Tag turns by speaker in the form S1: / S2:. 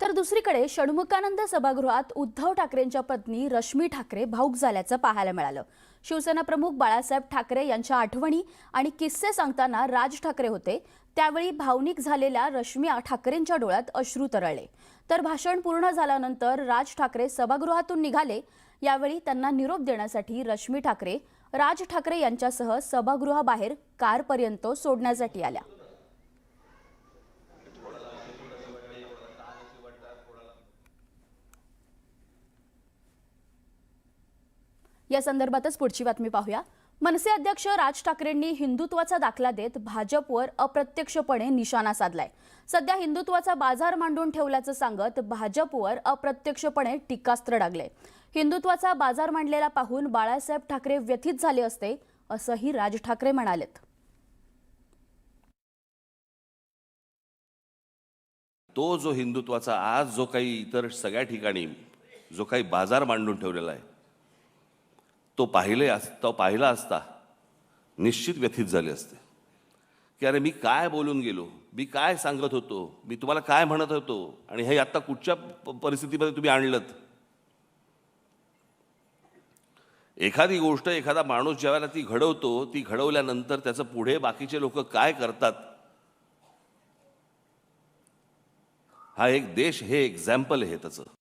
S1: तर दुसरीकडे षण्मुखानंद सभागृहात उद्धव ठाकरेंच्या पत्नी रश्मी ठाकरे भावुक झाल्याचं पाहायला मिळालं। शिवसेना प्रमुख बाळासाहेब ठाकरे यांच्या आठवणी आणि किस्से सांगताना राज ठाकरे होते, त्यावेळी भावनिक झालेल्या रश्मी ठाकरेंच्या डोळ्यात अश्रू तरळले। तर भाषण पूर्ण झाल्यानंतर राज ठाकरे सभागृहातून निघाले। यावेळी त्यांना निरोप देण्यासाठी रश्मी ठाकरे राज ठाकरे यांच्यासह सभागृहाबाहेर कारपर्यंत सोडण्यासाठी आल्या। या संदर्भातच पुढची बातमी पाहूया। मनसे अध्यक्ष राज ठाकरेंनी हिंदुत्वाचा दाखला देत भाजपवर अप्रत्यक्षपणे निशाणा साधलाय। सध्या हिंदुत्वाचा बाजार मांडून ठेवल्याचं सांगत भाजपवर अप्रत्यक्षपणे टीकास्त्र डागले। हिंदुत्वाचा बाजार मांडलेला पाहून बाळासाहेब ठाकरे व्यथित झाले असते, असंही राज ठाकरे म्हणालेत।
S2: तो जो हिंदुत्वाचा आज जो काही इतर सगळ्या ठिकाणी जो काही बाजार मांडून ठेवलेला आहे तो पाहिला असता निश्चित व्यथित झाले असते की अरे मी काय बोलून गेलो, मी काय सांगत होतो, मी तुम्हाला काय म्हणत होतो आणि हे आता कुठच्या परिस्थितीमध्ये तुम्ही आणलत। एखादी गोष्ट एखादा माणूस ज्यावेळेला ती घडवतो, ती घडवल्यानंतर त्याचं पुढे बाकीचे लोक काय करतात हा एक देश हे एक्झाम्पल आहे त्याचं।